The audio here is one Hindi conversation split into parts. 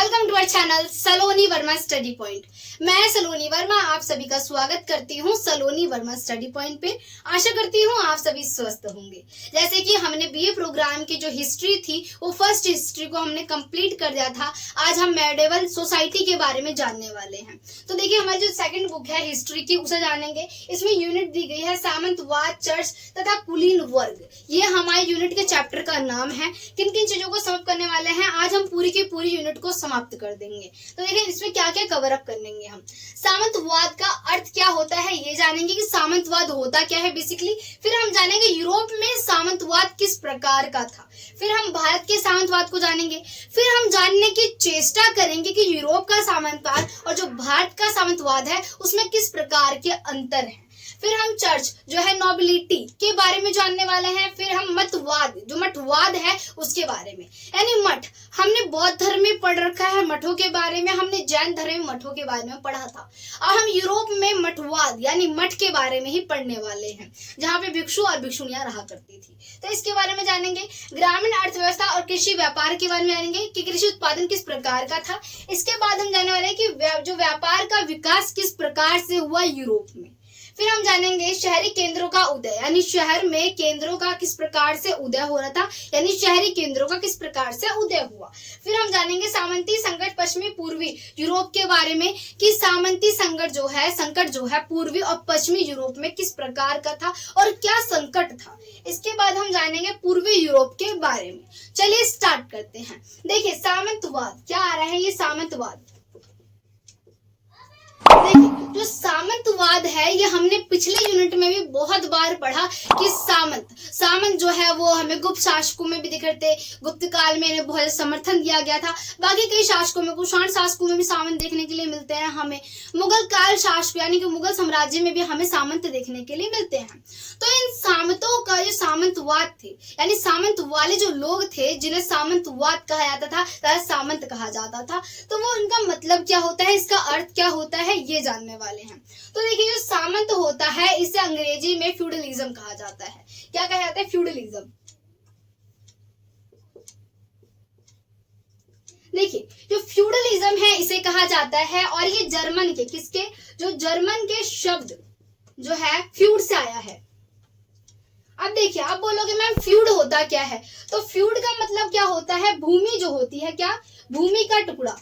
Welcome to our channel Saloni Verma study point. मैं सलोनी वर्मा आप सभी का स्वागत करती हूँ सलोनी वर्मा स्टडी पॉइंट पे। आशा करती हूँ आप सभी स्वस्थ होंगे। जैसे कि हमने बीए प्रोग्राम की जो हिस्ट्री थी वो फर्स्ट हिस्ट्री को हमने कंप्लीट कर दिया था। आज हम मेडिवल सोसाइटी के बारे में जानने वाले हैं। तो देखिए हमारी जो सेकंड बुक है हिस्ट्री की उसे जानेंगे। इसमें यूनिट दी गई है सामंतवाद, चर्च तथा कुलीन वर्ग। ये हमारे यूनिट के चैप्टर का नाम है। किन किन चीजों को समाप्त करने वाले हैं आज हम पूरी की पूरी यूनिट को समाप्त कर देंगे। तो देखिए इसमें क्या क्या कवर अप कर लेंगे हम। सामंतवाद का अर्थ क्या होता है ये जानेंगे कि सामंतवाद होता क्या है बेसिकली। फिर हम जानेंगे यूरोप में सामंतवाद किस प्रकार का था। फिर हम भारत के सामंतवाद को जानेंगे। फिर हम जानने की चेष्टा करेंगे कि यूरोप का सामंतवाद और जो भारत का सामंतवाद है उसमें किस प्रकार के अंतर है। फिर हम चर्च जो है नोबिलिटी के बारे में जानने वाले हैं। फिर हम मतवाद जो मठवाद है उसके बारे में, यानी मठ हमने बौद्ध धर्म में पढ़ रखा है मठों के बारे में, हमने जैन धर्म में मठों के बारे में पढ़ा था। और हम यूरोप में मठवाद यानी मठ के बारे में ही पढ़ने वाले हैं जहाँ पे भिक्षु और भिक्षुणियां रहा करती थी। तो इसके बारे में जानेंगे। ग्रामीण अर्थव्यवस्था और कृषि व्यापार के बारे में जानेंगे कि कृषि उत्पादन किस प्रकार का था। इसके बाद हम जानने वाले हैं कि जो व्यापार का विकास किस प्रकार से हुआ यूरोप में। फिर हम जानेंगे शहरी केंद्रों का उदय, यानी शहर में केंद्रों का किस प्रकार से उदय हो रहा था, यानी शहरी केंद्रों का किस प्रकार से उदय हुआ। फिर हम जानेंगे सामंती संकट पश्चिमी पूर्वी यूरोप के बारे में कि सामंती संकट जो है पूर्वी और पश्चिमी यूरोप में किस प्रकार का था और क्या संकट था। इसके बाद हम जानेंगे पूर्वी यूरोप के बारे में। चलिए स्टार्ट करते हैं। देखिए सामंतवाद क्या आ रहा है। ये सामंतवाद देखिए जो सामंतवाद है ये हमने पिछले यूनिट में भी बहुत बार पढ़ा कि सामंत जो है वो हमें गुप्त शासकों में भी दिखे थे। गुप्त काल में इन्हें बहुत समर्थन दिया गया था। बाकी कई शासकों में, कुषाण शासकों में भी सामंत देखने के लिए मिलते हैं हमें। मुगल काल शासक यानी कि मुगल साम्राज्य में भी हमें सामंत देखने के लिए मिलते हैं। तो इन सामंतों का जो सामंतवाद थे यानी सामंत वाले जो लोग थे जिन्हें सामंतवाद कहा जाता था तथा सामंत कहा जाता था, तो वो इनका मतलब क्या होता है, इसका अर्थ क्या होता है ये जानने वाले हैं। तो देखिए जो सामंत होता है इसे अंग्रेजी में फ्यूडलिज्म कहा जाता है। क्या कहा जाता है? फ्यूडलिज्म। देखिए जो फ्यूडलिज्म है इसे कहा जाता है और ये जर्मन के जो जर्मन के शब्द जो है फ्यूड से आया है। अब देखिए आप बोलोगे मैम फ्यूड होता क्या है, तो फ्यूड का मतलब क्या होता है, भूमि जो होती है, क्या भूमि का टुकड़ा।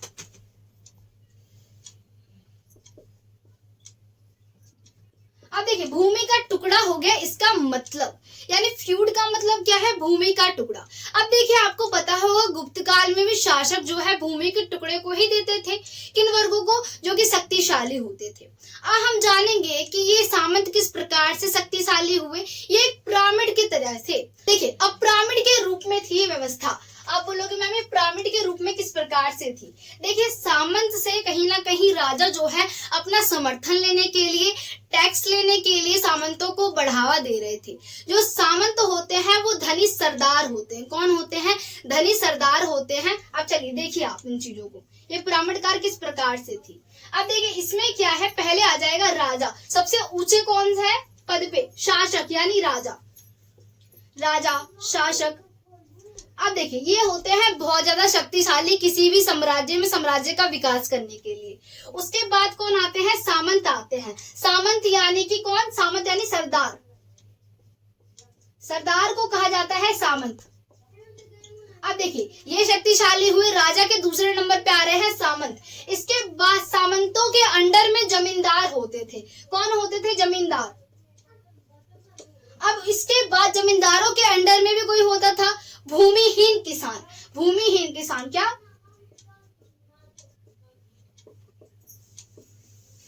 अब देखिए भूमि का टुकड़ा हो गया इसका मतलब, यानी फ्यूड का मतलब क्या है, भूमि का टुकड़ा। अब देखिए आपको पता होगा गुप्त काल में भी शासक जो है भूमि के टुकड़े को ही देते थे किन वर्गों को, जो कि शक्तिशाली होते थे। अब हम जानेंगे कि ये सामंत किस प्रकार से शक्तिशाली हुए। ये एक पिरामिड की तरह से, देखिए अब पिरामिड के रूप में थी व्यवस्था। आप बोलोगे मैम पिरामिड के रूप में किस प्रकार से थी। देखिए सामंत से कहीं ना कहीं राजा जो है अपना समर्थन लेने के लिए, टैक्स लेने के लिए सामंतों को बढ़ावा दे रहे थे। जो सामंत होते हैं वो धनी सरदार होते हैं। कौन होते हैं? धनी सरदार होते हैं। अब चलिए देखिए आप इन चीजों को, ये पिरामिड कार किस प्रकार से थी। अब देखिए इसमें क्या है, पहले आ जाएगा राजा। सबसे ऊंचे कौन है पद पे? शासक यानी राजा शासक। अब देखिए ये होते हैं बहुत ज्यादा शक्तिशाली किसी भी साम्राज्य का विकास करने के लिए। उसके बाद कौन आते हैं? सामंत आते हैं। सामंत यानी कि कौन? सामंत यानी सरदार। सरदार को कहा जाता है सामंत। अब देखिए ये शक्तिशाली हुए, राजा के दूसरे नंबर पे आ रहे हैं सामंत। इसके बाद सामंतों के अंडर में जमींदार होते थे। कौन होते थे? जमींदार। अब इसके बाद जमींदारों के अंडर में भी कोई होता था भूमिहीन किसान। भूमिहीन किसान क्या?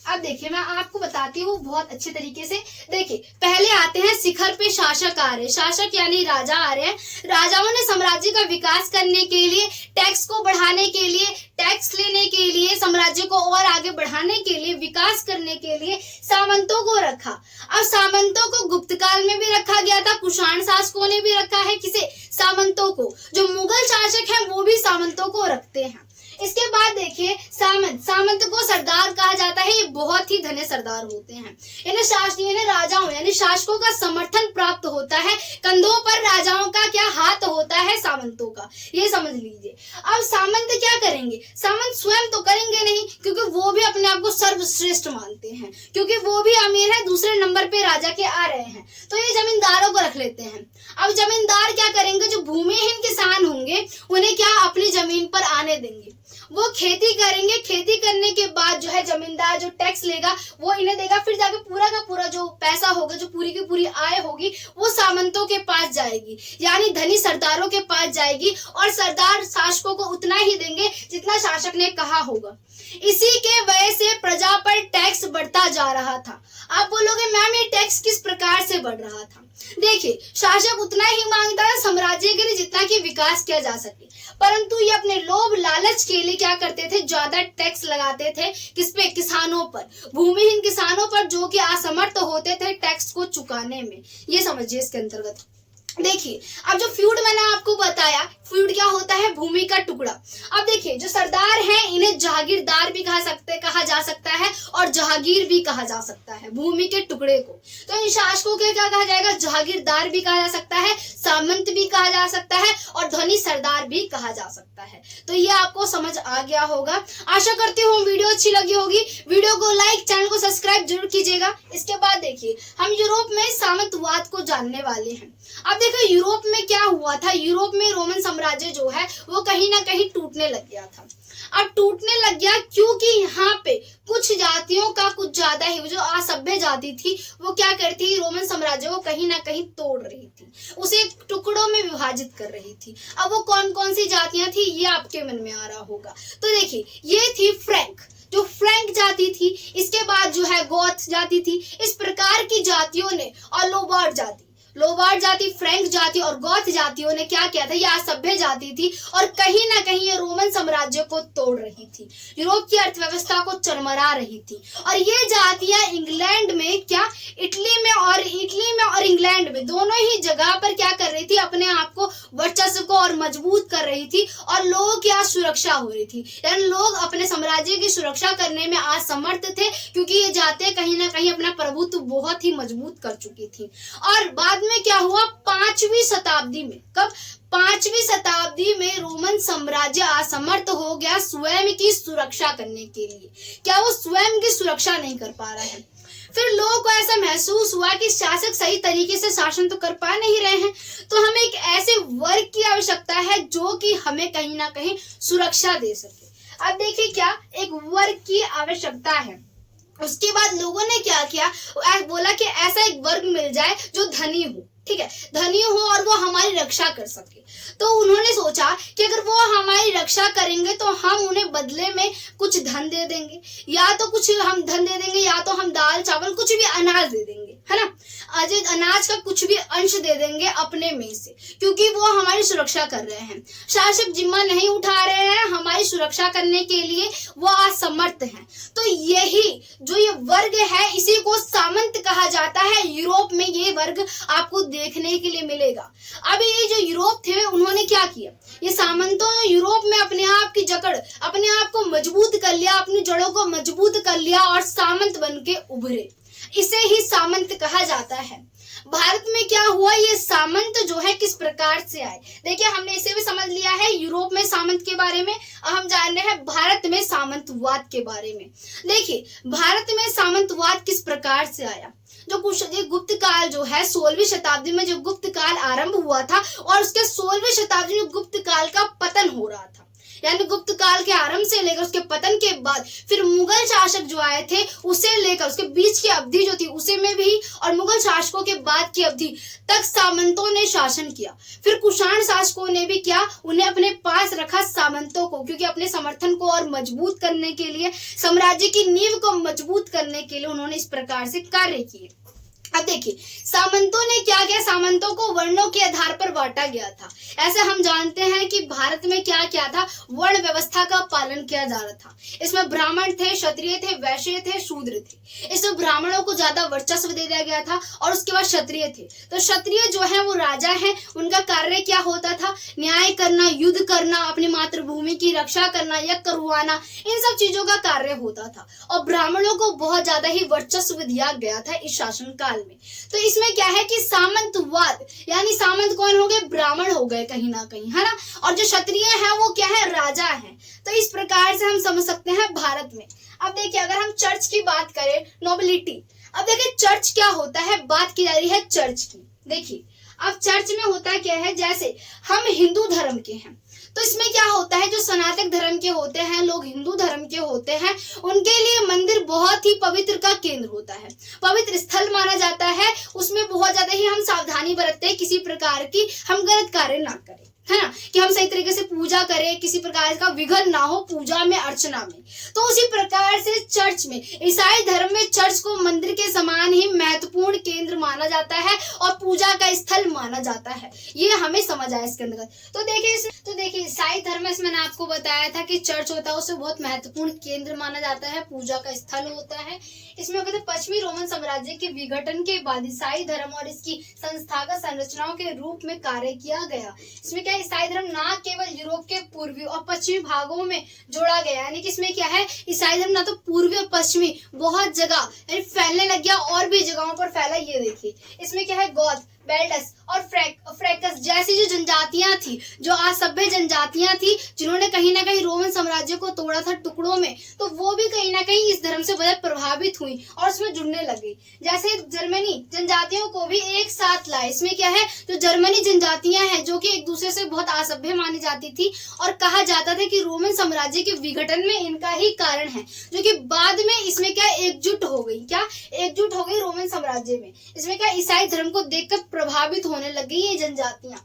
अब देखिए मैं आपको बताती हूँ बहुत अच्छे तरीके से। देखिए पहले आते हैं शिखर पे शासक आ रहे, शासक यानी राजा आ रहे हैं। राजाओं ने साम्राज्य का विकास करने के लिए, टैक्स को बढ़ाने के लिए, टैक्स लेने के लिए, साम्राज्य को और आगे बढ़ाने के लिए, विकास करने के लिए सामंतों को रखा। अब सामंतों को गुप्त काल में भी रखा गया था, कुषाण शासकों ने भी रखा है। किसे? सामंतों को। जो मुगल शासक हैं वो भी सामंतों को रखते हैं। इसके बाद देखिए सामंत। सामंत को सरदार कहा जाता है। ये बहुत ही धन्य सरदार होते हैं। इन्हें राजाओं यानी शासकों का समर्थन प्राप्त होता है। कंधों पर राजाओं का क्या हाथ होता है, सामंतों का, ये समझ लीजिए। अब सामंत क्या करेंगे? सामंत स्वयं तो करेंगे नहीं, क्योंकि वो भी अपने आप को सर्वश्रेष्ठ मानते हैं, क्योंकि वो भी अमीर है, दूसरे नंबर पे राजा के आ रहे हैं, तो ये जमींदारों को रख लेते हैं। अब जमींदार क्या करेंगे? जो भूमिहीन किसान होंगे उन्हें क्या अपनी जमीन पर आने देंगे, वो खेती करेंगे। खेती करने के बाद जो है जमींदार जो टैक्स लेगा वो इन्हें देगा, फिर जाके पूरा का पूरा जो पैसा होगा, जो पूरी की पूरी आय होगी, वो सामंतों के पास जाएगी, यानी धनी सरदारों के पास जाएगी, और सरदार शासकों को उतना ही देंगे जितना शासक ने कहा होगा। इसी के वजह से प्रजा पर टैक्स बढ़ता जा रहा था। आप बोलोगे मैम ये टैक्स किस प्रकार से बढ़ रहा था? देखिए, शासक उतना ही मांगता है साम्राज्य के लिए जितना कि विकास किया जा सके, परंतु ये अपने लोभ लालच के लिए क्या करते थे? ज्यादा टैक्स लगाते थे। किस पे? किसानों पर, भूमिहीन किसानों पर, जो कि असमर्थ होते थे टैक्स को चुकाने में। ये समझिए इसके अंतर्गत। देखिए, अब जो फ्यूड मैंने आपको बताया, फ्यूड क्या होता है? भूमि का टुकड़ा। अब देखिए, जो सरदार हैं इन्हें जहागीरदार भी कहा जा सकता है और जहागीर भी कहा जा सकता है, भूमि के टुकड़े को। तो इन शासकों के क्या कहा जाएगा? जहागीरदार भी कहा जा सकता है, सामंत भी कहा जा सकता है, और धनी सरदार भी कहा जा सकता है। तो ये आपको समझ आ गया होगा। आशा करती हूँ वीडियो अच्छी लगी होगी। वीडियो को लाइक, चैनल को सब्सक्राइब जरूर कीजिएगा। इसके बाद देखिए, हम यूरोप में सामंतवाद को जानने वाले हैं। अब देखो यूरोप में क्या हुआ था। यूरोप में रोमन साम्राज्य जो है वो कहीं ना कहीं टूटने लग गया था। अब टूटने लग गया क्योंकि यहाँ पे कुछ जातियों का कुछ ज्यादा ही, जो असभ्य जाति थी वो क्या करती? रोमन साम्राज्य को कहीं ना कहीं तोड़ रही थी, उसे टुकड़ों में विभाजित कर रही थी। अब वो कौन कौन सी जातियां थी ये आपके मन में आ रहा होगा। तो देखिए, ये थी फ्रैंक, जो फ्रैंक जाति थी। इसके बाद जो है गोथ जाति थी। इस प्रकार की जातियों ने, और लोबार्ड जाति, फ्रैंक जाति और गौथ जातियों ने क्या किया था? ये असभ्य जाति थी और कहीं ना कहीं ये रोमन साम्राज्य को तोड़ रही थी, यूरोप की अर्थव्यवस्था को चरमरा रही थी। और ये जातियां इंग्लैंड में क्या, इटली में और इंग्लैंड में दोनों ही जगह पर क्या कर रही थी? अपने आप को, वर्चस्व को और मजबूत कर रही थी, और लोगों की सुरक्षा हो रही थी, यानी लोग अपने साम्राज्य की सुरक्षा करने में असमर्थ थे, क्योंकि ये जातियां कहीं ना कहीं अपना प्रभुत्व बहुत ही मजबूत कर चुकी थी। और बाद में क्या हुआ? 5वीं शताब्दी में, कब? 5वीं शताब्दी में रोमन साम्राज्य असमर्थ हो गया स्वयं की सुरक्षा करने के लिए। क्या वो स्वयं की सुरक्षा नहीं कर पा रहा है? फिर लोगों को ऐसा महसूस हुआ कि शासक सही तरीके से शासन तो कर पा नहीं रहे हैं, तो हमें एक ऐसे वर्ग की आवश्यकता है जो कि हमें कहीं ना कहीं सुरक्षा दे सके। अब देखिए, क्या एक वर्ग की आवश्यकता है। उसके बाद लोगों ने क्या किया? बोला कि ऐसा एक वर्ग मिल जाए जो धनी हो, ठीक है, धनी हो और वो हमारी रक्षा कर सके। तो उन्होंने सोचा कि अगर वो हमारी रक्षा करेंगे तो हम उन्हें बदले में कुछ धन दे देंगे, या तो कुछ हम धन दे देंगे, या तो हम दाल चावल कुछ भी अनाज दे देंगे, है ना, अनाज का कुछ भी अंश दे देंगे अपने में से, क्योंकि वो हमारी सुरक्षा कर रहे हैं। शासक जिम्मा नहीं उठा रहे हैं हमारी सुरक्षा करने के लिए, वो असमर्थ हैं। तो यही जो ये वर्ग है इसी को सामंत कहा जाता है। यूरोप में ये वर्ग आपको देखने के लिए मिलेगा। अब ये जो यूरोप थे उन्होंने क्या किया? ये सामंतों ने यूरोप में अपने आप की जकड़, अपने आप को मजबूत कर लिया, अपनी जड़ों को मजबूत कर लिया और सामंत बन के उभरे। इसे ही सामंत कहा जाता है। भारत में क्या हुआ? ये सामंत जो है किस प्रकार से आए? देखिए, हमने इसे भी समझ लिया है यूरोप में सामंत के बारे में। अब हम जान रहे हैं भारत में सामंतवाद के बारे में। देखिए, भारत में सामंतवाद किस प्रकार से आया? जो गुप्त काल जो है 16वीं शताब्दी में जो गुप्त काल आरंभ हुआ था, और उसके 16वीं शताब्दी में गुप्त काल का पतन हो रहा था, यानी गुप्त काल के आरंभ से लेकर उसके पतन के बाद फिर मुगल शासक जो आए थे उसे लेकर उसके बीच की अवधि जो थी उसे में भी, और मुगल शासकों के बाद की अवधि तक सामंतों ने शासन किया। फिर कुषाण शासकों ने भी क्या, उन्हें अपने पास रखा सामंतों को, क्योंकि अपने समर्थन को और मजबूत करने के लिए, साम्राज्य की नींव को मजबूत करने के लिए उन्होंने इस प्रकार से कार्य किए। अब देखिए, सामंतों ने क्या किया, सामंतों को वर्णों के आधार पर बांटा गया था। ऐसे हम जानते हैं कि भारत में क्या क्या था, वर्ण व्यवस्था का पालन किया जा रहा था। इसमें ब्राह्मण थे, क्षत्रिय थे, वैश्य थे, शूद्र थे। इसमें ब्राह्मणों को ज्यादा वर्चस्व दे दिया गया था और उसके बाद क्षत्रिय थे। तो क्षत्रिय जो है वो राजा है, उनका कार्य क्या होता था, न्याय करना, युद्ध करना, अपनी मातृभूमि की रक्षा करना, यज्ञ करवाना, इन सब चीजों का कार्य होता था। और ब्राह्मणों को बहुत ज्यादा ही वर्चस्व दिया गया था इस शासन काल में। तो इसमें क्या है कि सामंतवाद, यानी सामंत कौन हो गए, ब्राह्मण हो गए कहीं ना कहीं, है ना। और जो क्षत्रिय है वो क्या है, राजा है। तो इस प्रकार से हम समझ सकते हैं भारत में। अब देखिए, अगर हम चर्च की बात करें, नोबिलिटी, अब देखिए चर्च क्या होता है, बात की जा रही है चर्च की। देखिए अब चर्च में होता क्या है, जैसे हम हिंदू धर्म के हैं तो इसमें क्या होता है, जो सनातन धर्म के होते हैं लोग, हिंदू धर्म के होते हैं, उनके लिए मंदिर बहुत ही पवित्र का केंद्र होता है, पवित्र स्थल माना जाता है। उसमें बहुत ज्यादा ही हम सावधानी बरतते हैं, किसी प्रकार की हम गलत कार्य ना करें, है ना, कि हम सही तरीके से पूजा करें, किसी प्रकार का विघ्न ना हो पूजा में, अर्चना में। तो उसी प्रकार से चर्च में, ईसाई धर्म में चर्च को मंदिर के समान ही महत्वपूर्ण केंद्र माना जाता है और पूजा का स्थल माना जाता है। ये हमें समझ आया इसके अंतर्गत। तो देखिए ईसाई धर्म में मैंने आपको बताया था कि चर्च होता है उसे बहुत महत्वपूर्ण केंद्र माना जाता है, पूजा का स्थल होता है। इसमें कहते पश्चिमी रोमन साम्राज्य के विघटन के बाद ईसाई धर्म और इसकी संस्थागत संरचनाओं के रूप में कार्य किया गया। इसमें क्या, ईसाई धर्म ना केवल यूरोप के पूर्वी और पश्चिमी भागों में जोड़ा गया, यानी कि इसमें क्या है, ईसाई धर्म ना तो पूर्वी और पश्चिमी बहुत जगह यानी फैलने लग गया, और भी जगहों पर फैला। ये देखिए इसमें क्या है, गौथ, बेल्टस और फ्रैकस जैसी जो जनजातियां थी, जो असभ्य जनजातियां थी, जिन्होंने कहीं ना कहीं रोमन साम्राज्य को तोड़ा था टुकड़ों में, तो वो भी कहीं ना कहीं इस धर्म से बहुत प्रभावित हुई और उसमें जुड़ने लगी। जैसे जर्मनी जनजातियों को भी एक साथ लाए। इसमें क्या है, जो जर्मनी जनजातियां हैं जो कि एक दूसरे से बहुत असभ्य मानी जाती थी और कहा जाता था कि रोमन साम्राज्य के विघटन में इनका ही कारण है, जो कि बाद में इसमें क्या एकजुट हो गई, क्या एकजुट हो गई रोमन साम्राज्य में। इसमें क्या, ईसाई धर्म को देखकर प्रभावित होने लगी ये जनजातियां।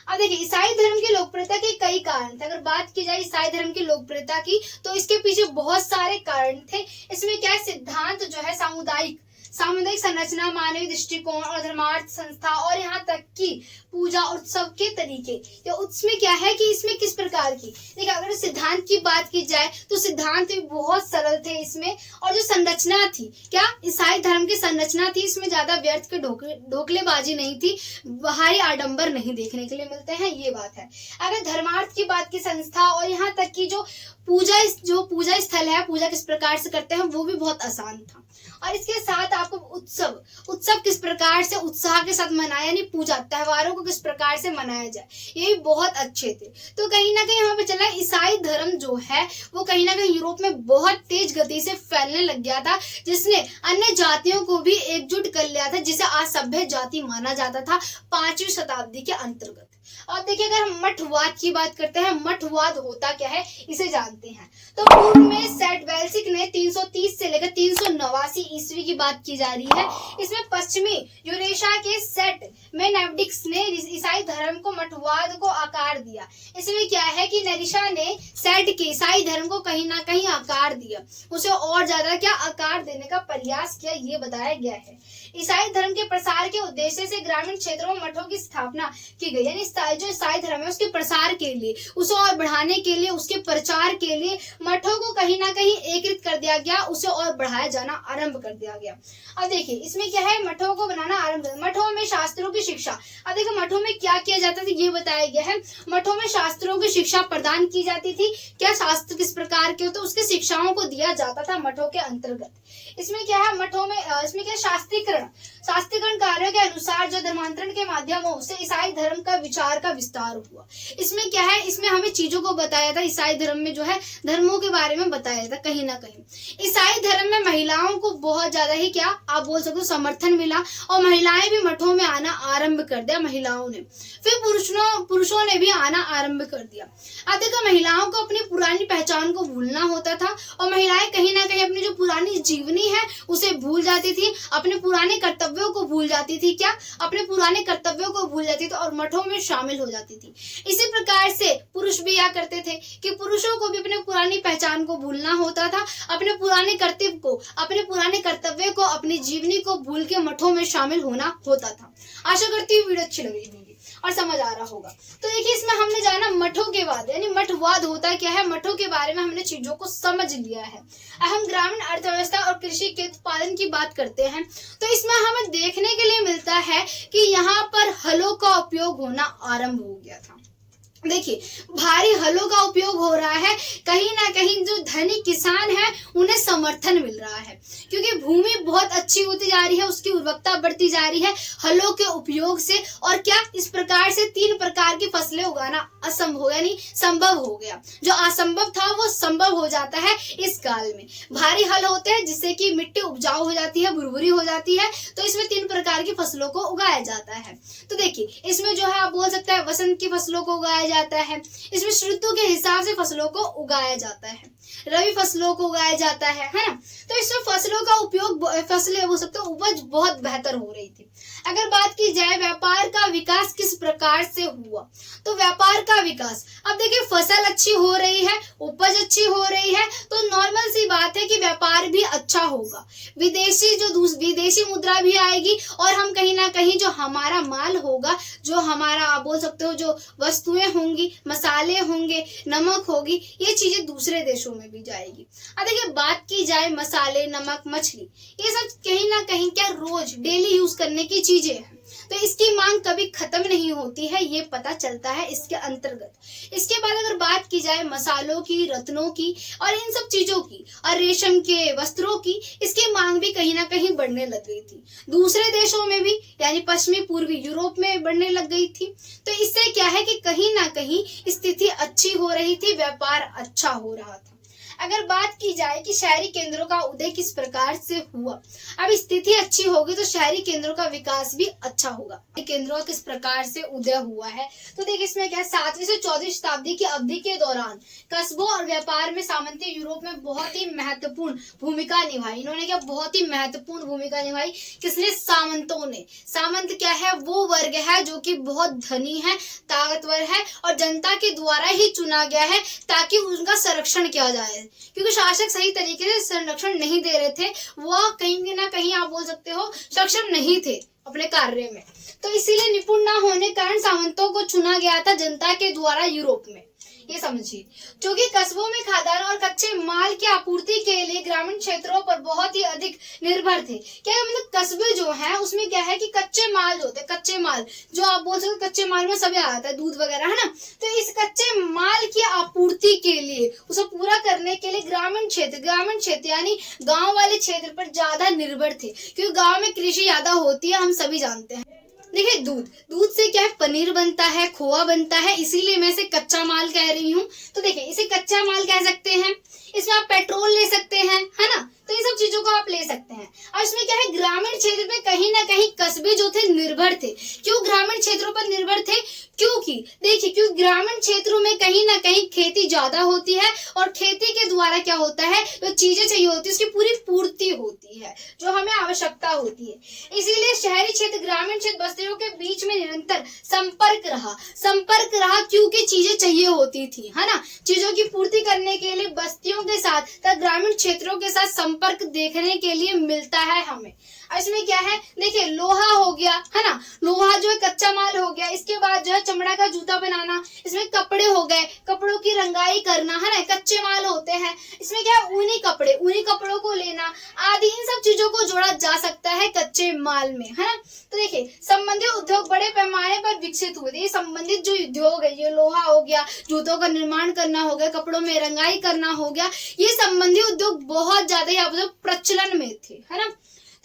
अब देखिए ईसाई धर्म की लोकप्रियता के कई कारण थे। अगर बात की जाए ईसाई धर्म की लोकप्रियता की तो इसके पीछे बहुत सारे कारण थे। इसमें क्या है, सिद्धांत जो है सामुदायिक संरचना, मानवीय दृष्टिकोण और धर्मार्थ संस्था, और यहाँ तक कि पूजा उत्सव के तरीके। तो उसमें क्या है कि इसमें किस प्रकार की, देखिए अगर सिद्धांत की बात की जाए तो सिद्धांत भी बहुत सरल थे इसमें। और जो संरचना थी, क्या ईसाई धर्म की संरचना थी, इसमें ज्यादा व्यर्थ के ढोकलेबाजी नहीं थी, बाहरी आडंबर नहीं देखने के लिए मिलते हैं, ये बात है। अगर धर्मार्थ की बात की संस्था और यहाँ तक कि जो पूजा स्थल है, पूजा किस प्रकार से करते हैं, वो भी बहुत आसान था। और इसके साथ आपको उत्सव किस प्रकार से उत्साह के साथ मनाया, यानी पूजा त्योहारों को किस प्रकार से मनाया जाए, ये भी बहुत अच्छे थे। तो कहीं ना कहीं हमें चला ईसाई धर्म जो है वो कहीं ना कहीं यूरोप में बहुत तेज गति से फैलने लग गया था, जिसने अन्य जातियों को भी एकजुट कर लिया था, जिसे असभ्य जाति माना जाता था 5वीं शताब्दी के अंतर्गत। अब देखिए अगर हम मठवाद की बात करते हैं, मठवाद होता क्या है इसे जानते हैं। तो पूर्व में सेट वेल्सिक ने 330 से लेकर 389 ईस्वी की बात की जा रही है। इसमें पश्चिमी यूरेशिया के सेट में नेविडिक्स ने ईसाई धर्म को मठवाद को आकार दिया। इसमें क्या है कि नेरिशा ने सेट के ईसाई धर्म को कहीं ना कहीं आकार दिया, उसे और ज्यादा क्या आकार देने का प्रयास किया, ये बताया गया है। ईसाई धर्म के प्रसार के उद्देश्य से ग्रामीण क्षेत्रों में मठों की स्थापना की गई, यानी जो ईसाई धर्म है उसके प्रसार के लिए, उसे और बढ़ाने के लिए, उसके प्रचार के लिए मठों को कहीं ना कहीं एकीकृत कर दिया गया, उसे और बढ़ाया जाना आरंभ कर दिया गया। अब देखिए इसमें क्या है, मठों को बनाना आरंभ, मठों में शास्त्रों की शिक्षा। अब देखो मठों में क्या किया जाता था ये बताया गया है। मठों में शास्त्रों की शिक्षा प्रदान की जाती थी। क्या शास्त्र किस प्रकार के होते, उसके शिक्षाओं को दिया जाता था मठों के अंतर्गत। इसमें क्या है, मठों में इसमें क्या शास्त्रीकरण कार्यों के अनुसार जो धर्मांतरण के माध्यमों से ईसाई धर्म का विचार का विस्तार हुआ। इसमें क्या है, इसमें हमें चीजों को बताया था, ईसाई धर्म में जो है धर्मों के बारे में बताया था। कहीं ना कहीं ईसाई धर्म में महिलाओं को बहुत ज्यादा ही क्या आप बोल सकते हो समर्थन मिला, और महिलाएं भी मठों में आना आरंभ कर दिया महिलाओं ने। फिर पुरुषों ने भी आना आरंभ कर दिया। अब देखो महिलाओं को अपनी पुरानी पहचान को भूलना होता था, और महिलाएं कहीं ना कहीं अपनी जो पुरानी जीवनी है उसे भूल जाती थी, अपने पुराने कर्तव्य कर्तव्यों को भूल जाती थी, क्या अपने पुराने कर्तव्यों को भूल जाती थी और मठों में शामिल हो जाती थी। इसी प्रकार से पुरुष भी क्या करते थे कि पुरुषों को भी अपने पुरानी पहचान को भूलना होता था, अपने पुराने कर्तव्य को, अपने पुराने कर्तव्य को, अपनी जीवनी को भूल के मठों में शामिल होना होता था। आशा करती हूँ वीडियो अच्छी लग रही होगी और समझ आ रहा होगा। तो देखिए इसमें हमने जाना मठों के बाद, यानी मठवाद होता क्या है, मठों के बारे में हमने चीजों को समझ लिया है। अब हम ग्रामीण अर्थव्यवस्था और कृषि के उत्पादन की बात करते हैं, तो इसमें हमें देखने के लिए मिलता है कि यहाँ पर हलों का उपयोग होना आरंभ हो गया था। देखिए भारी हलों का उपयोग हो रहा है, कहीं ना कहीं जो धनी किसान है उन्हें समर्थन मिल रहा है, क्योंकि भूमि बहुत अच्छी होती जा रही है, उसकी उर्वरकता बढ़ती जा रही है हलों के उपयोग से। और क्या इस प्रकार से 3 प्रकार की फसलें उगाना असंभव यानी संभव हो गया। जो असंभव था वो संभव हो जाता है इस काल में। भारी हल होते हैं जिससे कि मिट्टी उपजाऊ हो जाती है, भुरभुरी हो जाती है, तो इसमें 3 प्रकार की फसलों को उगाया जाता है। तो देखिए इसमें जो है आप बोल सकते हैं वसंत की फसलों को उगाया जाता है, इसमें ऋतु के हिसाब से फसलों को उगाया जाता है, रबी फसलों को उगाया जाता है ना। तो इसमें फसलों का उपयोग, फसलें हो सकते उपज बहुत बेहतर हो रही थी। अगर बात की जाए व्यापार का विकास किस प्रकार से हुआ, तो व्यापार का विकास, अब देखिए फसल अच्छी हो रही है, उपज अच्छी हो रही है, तो नॉर्मल सी बात है कि व्यापार भी अच्छा होगा, विदेशी मुद्रा भी आएगी और हम कहीं ना कहीं जो हमारा माल होगा, जो हमारा आप बोल सकते हो जो वस्तुएं होंगी, मसाले होंगे, नमक होगी, ये चीजें दूसरे देशों में भी जाएगी। अब देखिए बात की जाए मसाले, नमक, मछली, ये सब कहीं ना कहीं क्या रोज डेली यूज करने की चीजें हैं, तो इसकी मांग कभी खत्म नहीं होती है, ये पता चलता है इसके अंतर्गत। इसके बाद अगर बात की जाए मसालों की, रत्नों की और इन सब चीजों की और रेशम के वस्त्रों की, इसकी मांग भी कहीं ना कहीं बढ़ने लग गई थी, दूसरे देशों में भी यानी पश्चिमी पूर्वी यूरोप में बढ़ने लग गई थी। तो इससे क्या है कि कहीं ना कहीं स्थिति अच्छी हो रही थी, व्यापार अच्छा हो रहा था। अगर बात की जाए कि शहरी केंद्रों का उदय किस प्रकार से हुआ, अब स्थिति अच्छी होगी तो शहरी केंद्रों का विकास भी अच्छा होगा। केंद्रों का किस प्रकार से उदय हुआ है, तो देखिए इसमें क्या है 7वीं से 14वीं शताब्दी की अवधि के दौरान कस्बों और व्यापार में सामंती यूरोप में बहुत ही महत्वपूर्ण भूमिका निभाई। इन्होंने क्या बहुत ही महत्वपूर्ण भूमिका निभाई, किसने, सामंतों ने। सामंत क्या है, वो वर्ग है जो कि बहुत धनी है, ताकतवर है और जनता के द्वारा ही चुना गया है ताकि उनका संरक्षण किया जाए, क्योंकि शासक सही तरीके से संरक्षण नहीं दे रहे थे, वो कहीं ना कहीं आप बोल सकते हो सक्षम नहीं थे अपने कार्य में, तो इसीलिए निपुण ना होने कारण सामंतों को चुना गया था जनता के द्वारा यूरोप में। ये समझिए, क्योंकि कस्बों में खाद्यान्न और कच्चे माल की आपूर्ति के लिए ग्रामीण क्षेत्रों पर बहुत ही अधिक निर्भर थे। क्या मतलब कस्बे जो है उसमें क्या है कि कच्चे माल जो होते हैं, कच्चे माल जो आप बोल सकते हो, कच्चे माल में सभी आता है, दूध वगैरह है ना, तो इस कच्चे माल की आपूर्ति के लिए, उसे पूरा करने के लिए ग्रामीण क्षेत्र यानी गाँव वाले क्षेत्र पर ज्यादा निर्भर थे, क्योंकि गाँव में कृषि ज्यादा होती है, हम सभी जानते हैं। देखिए दूध से क्या है, पनीर बनता है, खोआ बनता है, इसीलिए मैं इसे कच्चा माल कह रही हूँ। तो देखिए इसे कच्चा माल कह सकते हैं, इसमें आप पेट्रोल ले सकते हैं, है ना, तो ये सब चीजों को आप ले सकते हैं। और इसमें क्या है, ग्रामीण क्षेत्र में कहीं ना कहीं कस्बे जो थे निर्भर थे। क्यों ग्रामीण क्षेत्रों पर निर्भर थे, क्योंकि देखिए क्योंकि ग्रामीण क्षेत्रों में कहीं ना कहीं खेती ज्यादा होती है और खेती के द्वारा क्या होता है, जो चीजें चाहिए होती है उसकी पूरी पूर्ति होती है, जो हमें आवश्यकता होती है। इसीलिए शहरी क्षेत्र, ग्रामीण क्षेत्र, बस्तियों के बीच में निरंतर संपर्क रहा क्योंकि चीजें चाहिए होती थी, है ना, चीजों की पूर्ति करने के लिए बस्तियों के साथ तथा ग्रामीण क्षेत्रों के साथ संपर्क देखने के लिए मिलता है हमें। इसमें क्या है, देखिए लोहा हो गया, है ना, लोहा जो है कच्चा माल हो गया, इसके बाद जो है चमड़ा का जूता बनाना, इसमें कपड़े हो गए, कपड़ों की रंगाई करना, है ना, कच्चे माल होते हैं। इसमें क्या है, ऊनी कपड़ों को लेना आदि, इन सब चीजों को जोड़ा जा सकता है कच्चे माल में, है ना। तो देखिए संबंधित उद्योग बड़े पैमाने पर विकसित हुए थे। संबंधित जो उद्योग है, ये लोहा हो गया, जूतों का निर्माण करना हो गया, कपड़ों में रंगाई करना हो गया, ये संबंधित उद्योग बहुत ज्यादा प्रचलन में थे, है ना।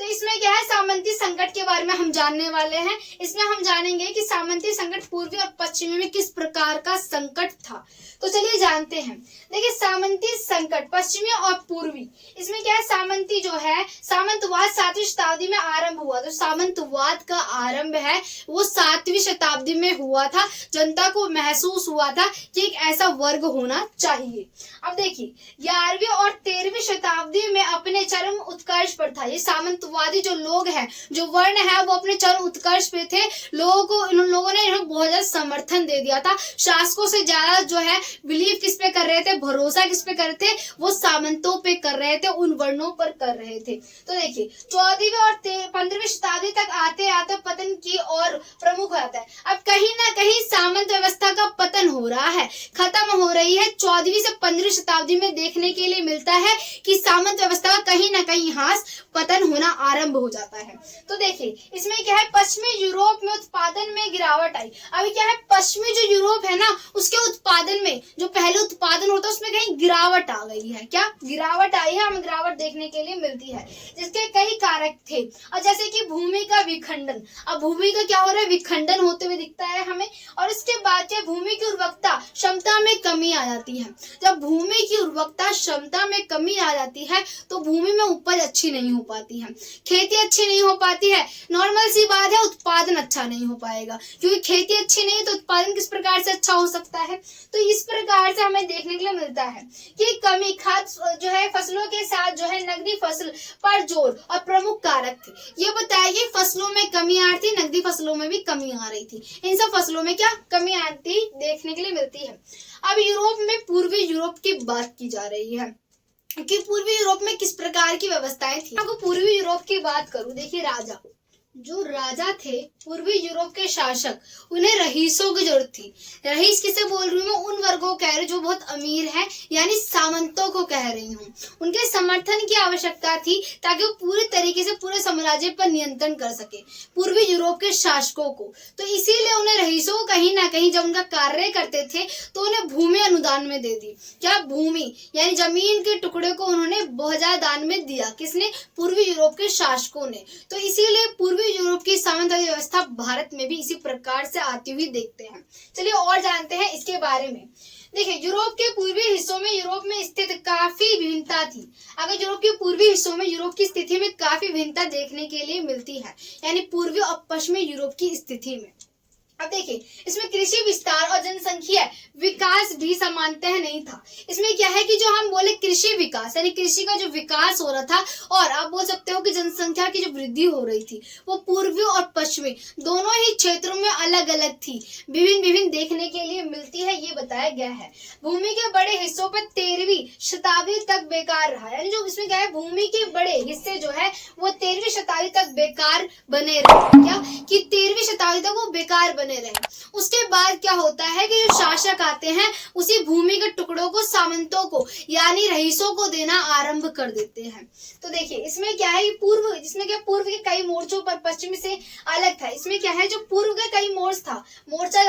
तो इसमें क्या है, सामंती संकट के बारे में हम जानने वाले हैं। इसमें हम जानेंगे कि सामंती संकट पूर्वी और पश्चिमी में किस प्रकार का संकट था। तो चलिए जानते हैं। देखिए सामंती संकट पश्चिमी और पूर्वी, इसमें क्या है, सामंती जो है, सामंतवाद 7वीं शताब्दी में आरंभ हुआ। तो सामंतवाद का आरंभ है वो 7वीं शताब्दी में हुआ था। जनता को महसूस हुआ था कि एक ऐसा वर्ग होना चाहिए। अब देखिए 11वीं और 13वीं शताब्दी में अपने चरम उत्कर्ष पर था ये सामंतवाद सामंतवादी जो लोग हैं, जो वर्ण है, वो अपने चरम उत्कर्ष पे थे। इन लोगों ने बहुत ज्यादा समर्थन दे दिया था। शासकों से ज्यादा जो है बिलीव किस पे कर रहे थे, भरोसा किस पे कर रहे थे, वो सामंतों पे कर रहे थे, उन वर्णों पर कर रहे थे। तो देखिए 14वीं और 15वीं शताब्दी तक आते आते पतन की और प्रमुख हो जाता है। अब कहीं ना कहीं सामंत व्यवस्था का पतन हो रहा है, खत्म हो रही है। 14वीं से 15वीं शताब्दी में देखने के लिए मिलता है कि सामंत व्यवस्था का कहीं ना कहीं यहाँ पतन होना आरंभ हो जाता है। तो देखिए इसमें क्या है, पश्चिमी यूरोप में उत्पादन में गिरावट आई। अभी क्या है, पश्चिमी जो यूरोप है ना, उसके उत्पादन में जो पहले उत्पादन होता है उसमें कहीं गिरावट आ गई है। क्या गिरावट आई है, हमें गिरावट देखने के लिए मिलती है, जिसके कई कारक थे। और जैसे कि भूमि का विखंडन, अब भूमि का क्या हो रहा है, विखंडन होते हुए दिखता है हमें। और इसके बाद क्या, भूमि की उर्वरकता क्षमता में कमी आ जाती है। जब भूमि की उर्वरकता क्षमता में कमी आ जाती है तो भूमि में उपज अच्छी नहीं हो पाती है, खेती अच्छी नहीं हो पाती है। नॉर्मल सी बात है, उत्पादन अच्छा नहीं हो पाएगा, क्योंकि खेती अच्छी नहीं है तो उत्पादन किस प्रकार से अच्छा हो सकता है। तो इस प्रकार से हमें देखने के लिए मिलता है कि कमी खाद जो है फसलों के साथ जो है नकदी फसल पर जोर और प्रमुख कारक थे। ये बताया कि फसलों में कमी आ रही थी, नकदी फसलों में भी कमी आ रही थी। इन सब फसलों में क्या कमी आती देखने के लिए मिलती है। अब यूरोप में पूर्वी यूरोप की बात की जा रही है कि पूर्वी यूरोप में किस प्रकार की व्यवस्थाएं थी। आपको पूर्वी यूरोप की बात करूं, देखिए राजा, जो राजा थे पूर्वी यूरोप के शासक, उन्हें रईसों की जरूरत थी। रईस किसे बोल रही हूँ, उन वर्गों कह रही हूँ जो बहुत अमीर है, यानी सामंतों को कह रही हूँ। उनके समर्थन की आवश्यकता थी ताकि वो पूरे तरीके से पूरे साम्राज्य पर नियंत्रण कर सके, पूर्वी यूरोप के शासकों को। तो इसीलिए उन्हें रईसों को कहीं ना कहीं जब उनका कार्य करते थे तो उन्हें भूमि अनुदान में दे दी। क्या भूमि यानी जमीन के टुकड़े को उन्होंने बहुत ज्यादा दान में दिया, किसने, पूर्वी यूरोप के शासकों ने। तो इसीलिए पूर्वी यूरोप की सामंतवादी व्यवस्था भारत में भी इसी प्रकार से आती हुई देखते हैं। चलिए और जानते हैं इसके बारे में। देखिए यूरोप के पूर्वी हिस्सों में यूरोप में स्थित काफी विभिन्नता थी। अगर यूरोप के पूर्वी हिस्सों में यूरोप की स्थिति में काफी विभिन्नता देखने के लिए मिलती है, यानी पूर्वी और पश्चिमी यूरोप की स्थिति में। अब देखिए इसमें कृषि विस्तार और जनसंख्या विकास भी समानतः नहीं था। इसमें क्या है कि जो हम बोले कृषि विकास, यानी कृषि का जो विकास हो रहा था, और आप बोल सकते हो कि जनसंख्या की जो वृद्धि हो रही थी, वो पूर्वी और पश्चिमी दोनों ही क्षेत्रों में अलग अलग थी, विभिन्न देखने के लिए मिलती है, ये बताया गया है। भूमि के बड़े हिस्सों पर 13वीं शताब्दी तक बेकार रहा, यानी जो इसमें क्या है, भूमि के बड़े हिस्से जो है वो 13वीं शताब्दी तक बेकार बने रहे। क्या कि 13वीं शताब्दी तक वो बेकार बने रहे। उसके बाद क्या होता है कि जो शासक आते हैं उसी भूमि के टुकड़ों को सामंतों को यानी रईसों को देना आरंभ कर देते हैं। तो देखिए इसमें क्या है, पूर्व, जिसमें क्या पूर्व के कई मोर्चों पर पश्चिम से अलग था। इसमें क्या है, जो पूर्व के कई मोर्चा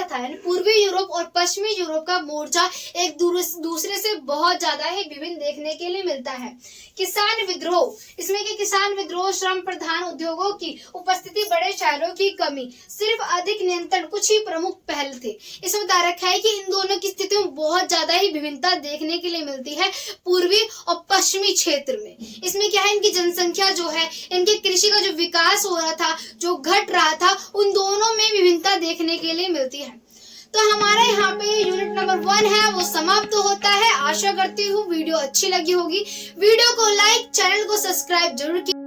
था, यानी पूर्वी यूरोप और पश्चिमी यूरोप का मोर्चा एक दूसरे से बहुत ज्यादा ही विभिन्न देखने के लिए मिलता है। किसान विद्रोह, इसमें कि किसान विद्रोह, श्रम प्रधान उद्योगों की उपस्थिति, बड़े शहरों की कमी, सिर्फ अधिक नियंत्रण कुछ ही प्रमुख पहल थे। इसमें बता रखा है कि इन दोनों की स्थिति में बहुत ज्यादा ही विभिन्नता देखने के लिए मिलती है पूर्वी और पश्चिमी क्षेत्र में। इसमें क्या है, इनकी जनसंख्या जो है, इनके कृषि का जो विकास हो रहा था, जो घट रहा था, उन दोनों में विभिन्नता देखने के लिए मिलती है। तो हमारा यहाँ पे यूनिट नंबर 1 है वो समाप्त होता है। आशा करती हूँ वीडियो अच्छी लगी होगी। वीडियो को लाइक, चैनल को सब्सक्राइब जरूर कीजिए।